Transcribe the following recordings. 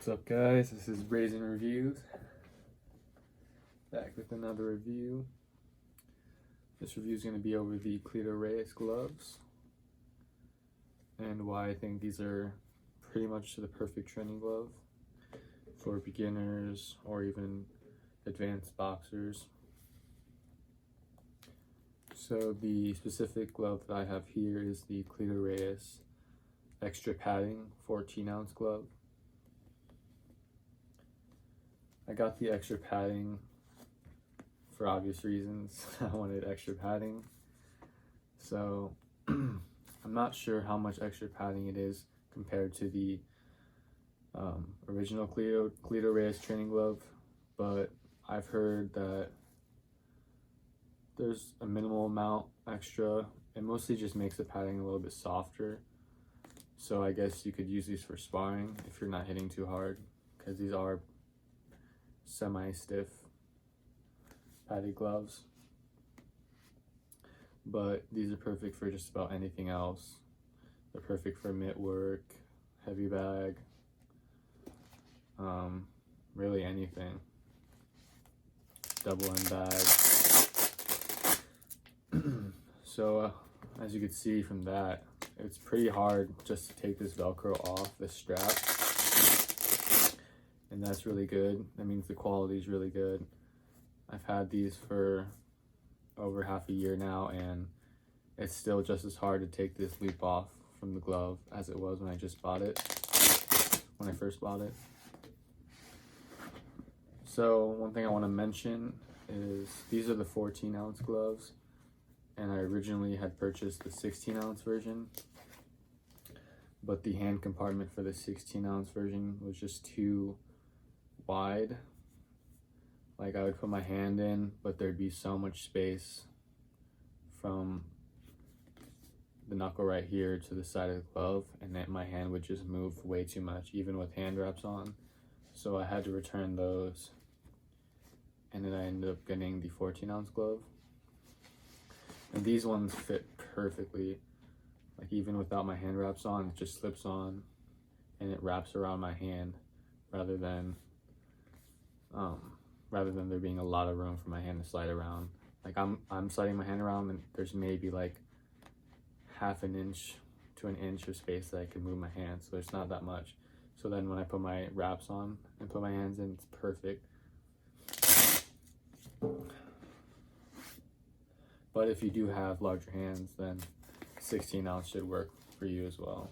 What's up, guys? This is Raisin Reviews, back with another review. This review is going to be over the Cleto Reyes gloves and why I think these are pretty much the perfect training glove for beginners or even advanced boxers. So the specific glove that I have here is the Cleto Reyes extra padding 14-ounce glove. I got the extra padding for obvious reasons. I wanted extra padding. So I'm not sure how much extra padding it is compared to the original Cleto Reyes training glove, but I've heard that there's a minimal amount extra. It mostly just makes the padding a little bit softer. So I guess you could use these for sparring if you're not hitting too hard, because these are semi-stiff padded gloves. But these are perfect for just about anything else. They're perfect for mitt work, heavy bag, really anything. Double end bag. So as you can see from that, it's pretty hard just to take this Velcro off the strap. And that's really good. That means the quality is really good. I've had these for over half a year now, and it's still just as hard to take this loop off from the glove as it was when I first bought it. So one thing I want to mention is these are the 14-ounce gloves, and I originally had purchased the 16-ounce version, but the hand compartment for the 16-ounce version was just too wide. Like, I would put my hand in, but there'd be so much space from the knuckle right here to the side of the glove, and then my hand would just move way too much, even with hand wraps on. So I had to return those, and then I ended up getting the 14-ounce glove. And these ones fit perfectly. Like, even without my hand wraps on, it just slips on and it wraps around my hand rather than there being a lot of room for my hand to slide around. Like, I'm sliding my hand around and there's maybe like half an inch to an inch of space that I can move my hand, so there's not that much. So then when I put my wraps on and put my hands in, it's perfect. But if you do have larger hands, then 16-ounce should work for you as well.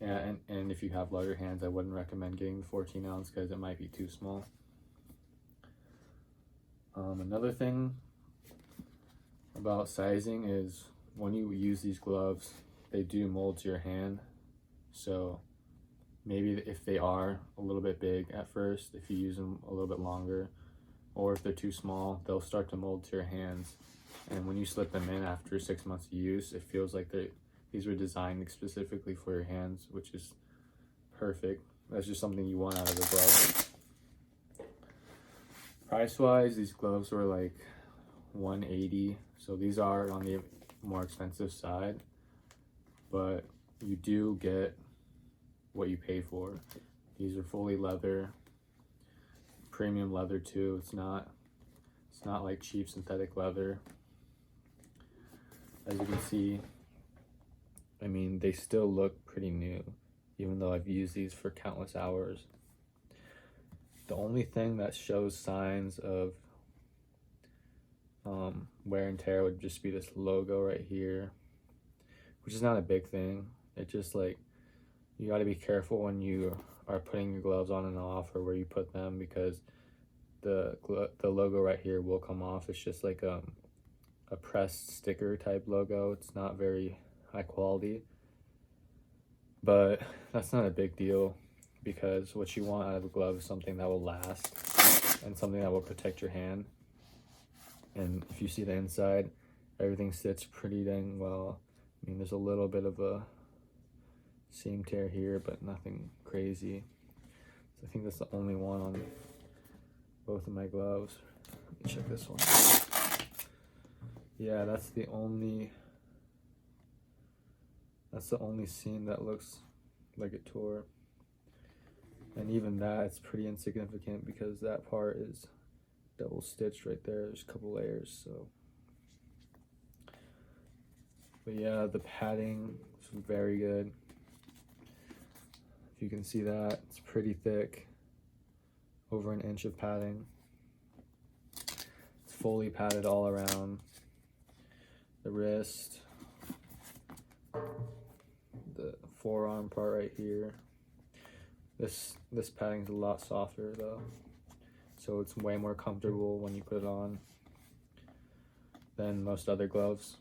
Yeah, and if you have larger hands, I wouldn't recommend getting the 14-ounce because it might be too small. Another thing about sizing is when you use these gloves, they do mold to your hand. So maybe if they are a little bit big at first, if you use them a little bit longer, or if they're too small, they'll start to mold to your hands. And when you slip them in after 6 months of use, it feels like these were designed specifically for your hands, which is perfect. That's just something you want out of a glove. Price-wise, these gloves were like $180, so these are on the more expensive side, but you do get what you pay for. These are fully leather, premium leather too. It's not like cheap synthetic leather. As you can see, I mean, they still look pretty new, even though I've used these for countless hours. The only thing that shows signs of wear and tear would just be this logo right here, which is not a big thing. It's just like, you got to be careful when you are putting your gloves on and off, or where you put them, because the logo right here will come off. It's just like a pressed sticker type logo. It's not very high quality, but that's not a big deal, because what you want out of a glove is something that will last and something that will protect your hand. And if you see the inside, everything sits pretty dang well. I mean, there's a little bit of a seam tear here, but nothing crazy. So I think that's the only one on both of my gloves. Let me check this one. Yeah, that's the only seam that looks like it tore. And even that, it's pretty insignificant because that part is double stitched right there. There's a couple layers, so. But yeah, the padding is very good. If you can see that, it's pretty thick. Over an inch of padding. It's fully padded all around the wrist, the forearm part right here. This padding is a lot softer though, so it's way more comfortable when you put it on than most other gloves.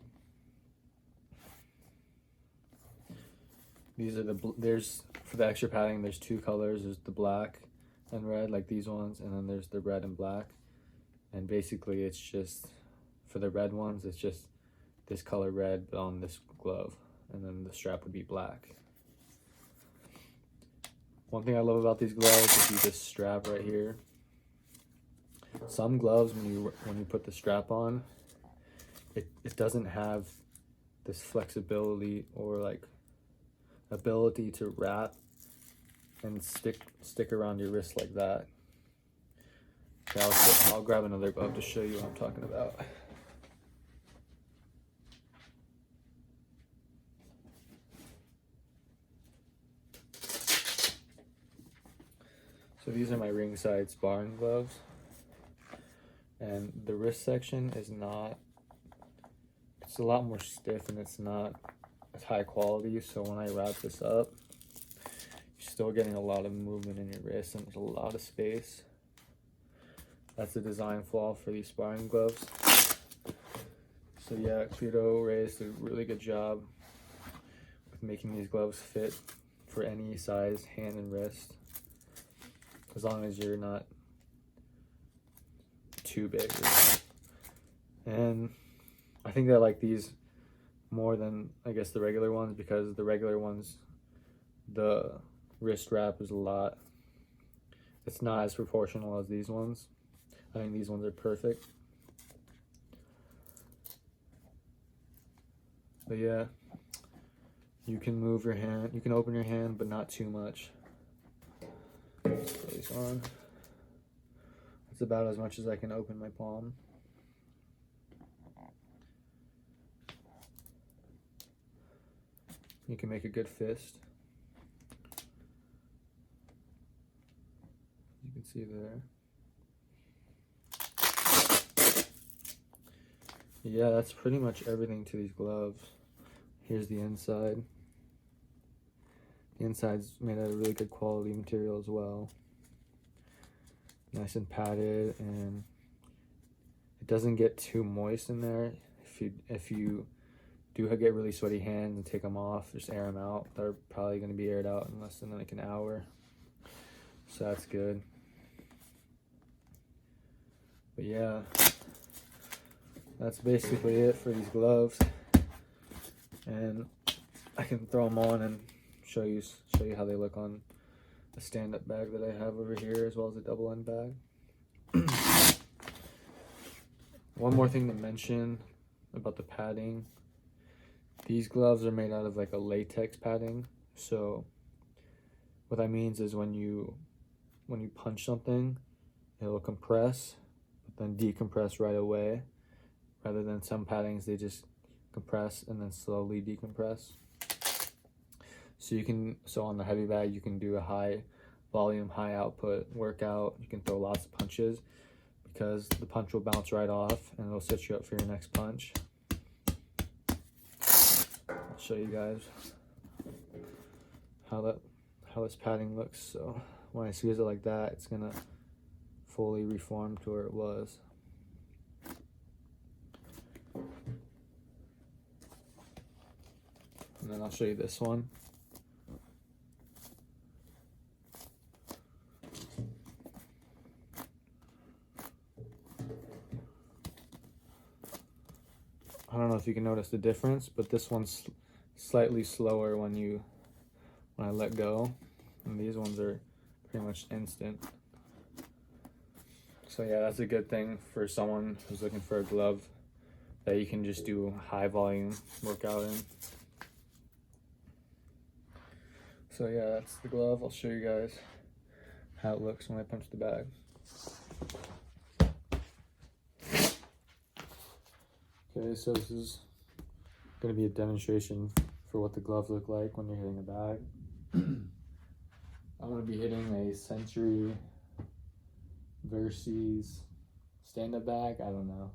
These are there's for the extra padding, there's two colors. There's the black and red, like these ones, and then there's the red and black. And basically it's just, for the red ones, it's just this color red but on this glove, and then the strap would be black. One thing I love about these gloves is this strap right here. Some gloves, when you put the strap on, it doesn't have this flexibility or like ability to wrap and stick around your wrist like that. Okay, I'll grab another glove to show you what I'm talking about. So these are my ringside sparring gloves, and the wrist section is not, it's a lot more stiff and it's not as high quality, so when I wrap this up, you're still getting a lot of movement in your wrist and there's a lot of space. That's a design flaw for these sparring gloves. So yeah, Cleto Reyes did a really good job with making these gloves fit for any size hand and wrist, as long as you're not too big. And I think I like these more than, I guess, the regular ones, because the regular ones, the wrist wrap is it's not as proportional as these ones. I think these ones are perfect. But yeah, you can move your hand, you can open your hand, but not too much. Put these on. That's about as much as I can open my palm. You can make a good fist. You can see there. Yeah, that's pretty much everything to these gloves. Here's the inside. The inside's made out of really good quality material as well. Nice and padded, and it doesn't get too moist in there. If you do get really sweaty hands and take them off, just air them out. They're probably going to be aired out in less than like an hour, so that's good. But yeah, that's basically it for these gloves, and I can throw them on and show you how they look on a stand-up bag that I have over here, as well as a double end bag. One more thing to mention about the padding. These gloves are made out of like a latex padding, so what that means is when you punch something, it'll compress but then decompress right away, rather than some paddings, they just compress and then slowly decompress. So on the heavy bag, you can do a high volume, high output workout. You can throw lots of punches because the punch will bounce right off and it'll set you up for your next punch. I'll show you guys how this padding looks. So when I squeeze it like that, it's gonna fully reform to where it was. And then I'll show you this one. I don't know if you can notice the difference, but this one's slightly slower when I let go, and these ones are pretty much instant. So yeah, that's a good thing for someone who's looking for a glove that you can just do high volume workout in. So yeah, that's the glove. I'll show you guys how it looks when I punch the bag. Okay, so this is going to be a demonstration for what the gloves look like when you're hitting a bag. I'm going to be hitting a Century Versus stand-up bag. I don't know.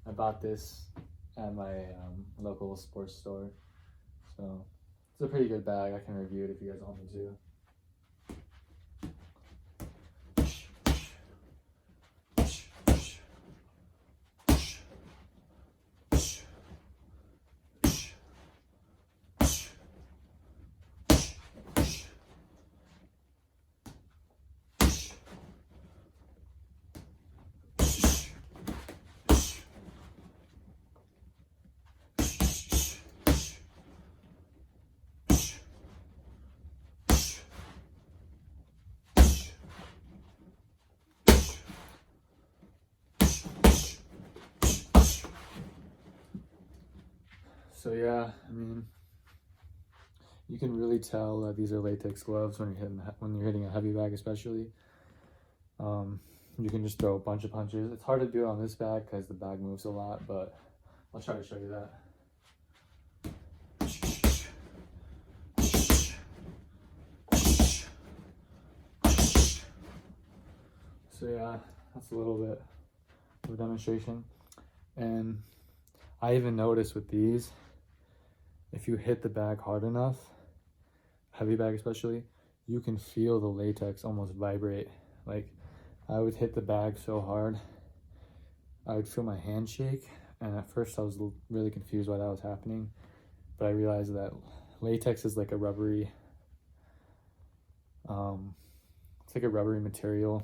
I bought this at my local sports store. So it's a pretty good bag. I can review it if you guys want me to. So yeah, I mean, you can really tell that these are latex gloves when you're hitting a heavy bag, especially. You can just throw a bunch of punches. It's hard to do it on this bag because the bag moves a lot, but I'll try to show you that. So yeah, that's a little bit of a demonstration. And I even noticed with these, if you hit the bag hard enough, heavy bag especially, you can feel the latex almost vibrate. Like, I would hit the bag so hard, I would feel my hand shake, and at first I was really confused why that was happening, but I realized that latex is like a rubbery, it's like a rubbery material,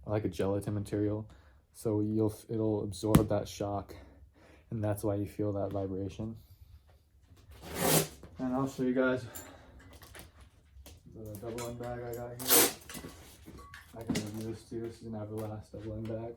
like a gelatin material, so it'll absorb that shock, and that's why you feel that vibration. And I'll show you guys the double end bag I got here. I can review this too. This is an Everlast double end bag.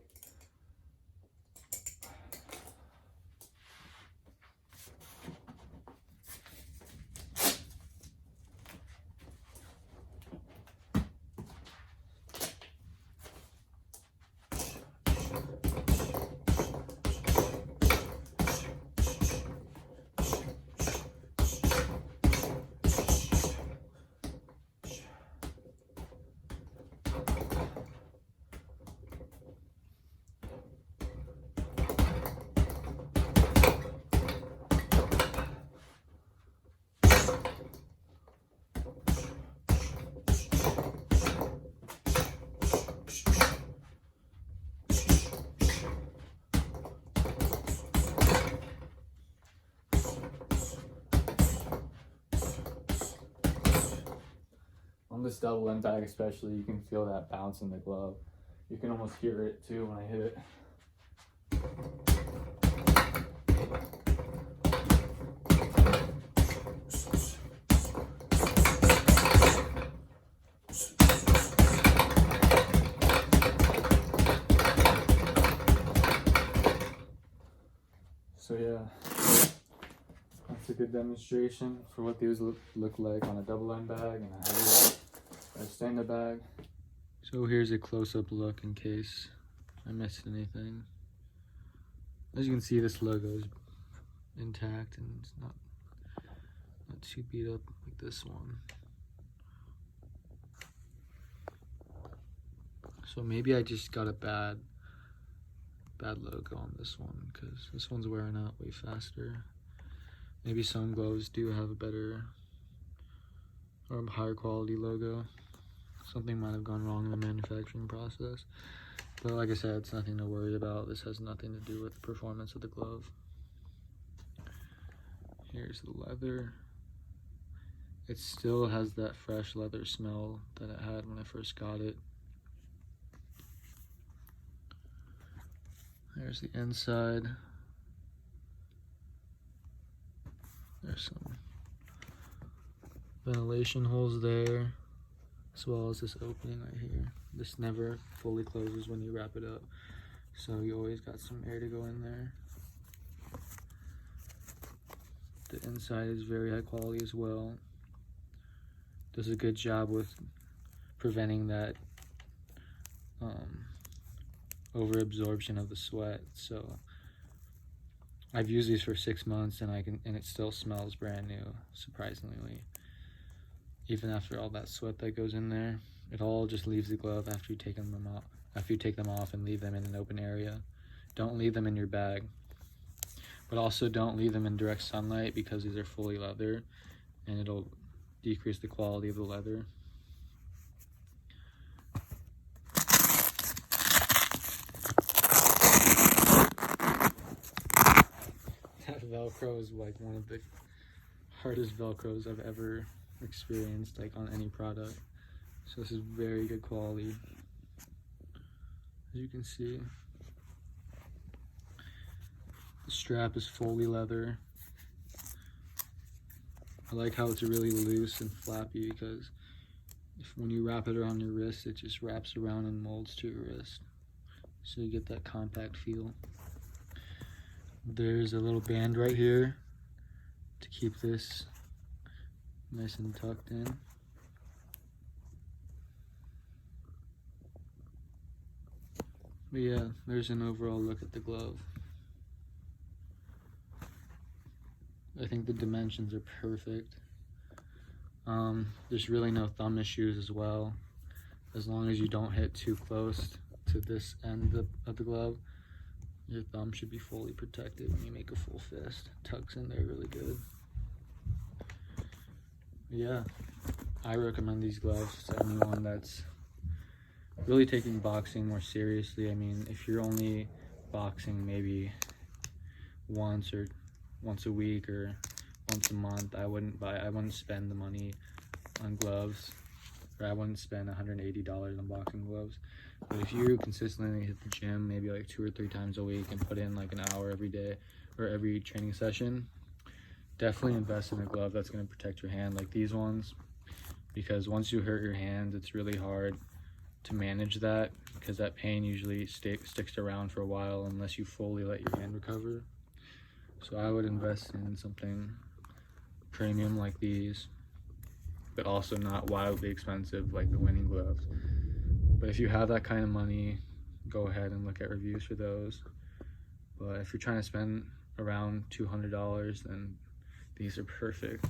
On this double end bag especially, you can feel that bounce in the glove. You can almost hear it too when I hit it. So yeah, that's a good demonstration for what these look like on a double end bag and a heavy stand-up bag. So here's a close-up look in case I missed anything. As you can see, this logo is intact and it's not too beat up like this one. So maybe I just got a bad logo on this one because this one's wearing out way faster. Maybe some gloves do have a better or higher quality logo. Something might have gone wrong in the manufacturing process. But like I said, it's nothing to worry about. This has nothing to do with the performance of the glove. Here's the leather. It still has that fresh leather smell that it had when I first got it. There's the inside. There's some ventilation holes there, as well as this opening right here. This never fully closes when you wrap it up, so you always got some air to go in there. The inside is very high quality as well. Does a good job with preventing that over absorption of the sweat. So I've used these for 6 months, and it still smells brand new, surprisingly. Even after all that sweat that goes in there, it all just leaves the glove after you take them off. After you take them off and leave them in an open area. Don't leave them in your bag, but also don't leave them in direct sunlight, because these are fully leather, and it'll decrease the quality of the leather. That Velcro is like one of the hardest Velcros I've ever experienced, like on any product. So this is very good quality, as you can see. The strap is fully leather. I like how it's really loose and flappy, because when you wrap it around your wrist, it just wraps around and molds to your wrist, so you get that compact feel. There's a little band right here to keep this nice and tucked in. But yeah, there's an overall look at the glove. I think the dimensions are perfect. There's really no thumb issues as well. As long as you don't hit too close to this end of the glove, your thumb should be fully protected when you make a full fist. Tucks in there really good. Yeah, I recommend these gloves to anyone that's really taking boxing more seriously. I mean, if you're only boxing maybe once a week or once a month, I wouldn't spend the money on gloves, or I wouldn't spend $180 on boxing gloves. But if you consistently hit the gym maybe like 2 or 3 times a week and put in like an hour every day or every training session, definitely invest in a glove that's going to protect your hand, like these ones, because once you hurt your hand, it's really hard to manage that, because that pain usually sticks around for a while unless you fully let your hand recover. So I would invest in something premium like these, but also not wildly expensive like the Winning gloves. But if you have that kind of money, go ahead and look at reviews for those. But if you're trying to spend around $200, then these are perfect.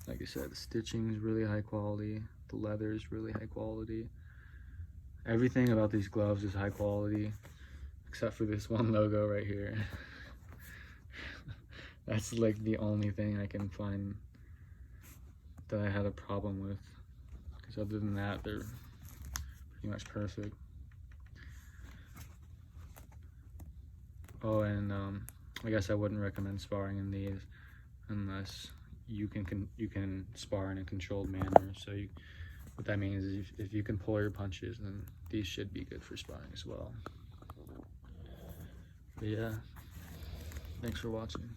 Like I said, the stitching is really high quality. The leather is really high quality. Everything about these gloves is high quality, except for this one logo right here. That's like the only thing I can find that I had a problem with, because other than that, they're pretty much perfect. Oh, and I guess I wouldn't recommend sparring in these unless you can spar in a controlled manner. So what that means is if you can pull your punches, then these should be good for sparring as well. But yeah, thanks for watching.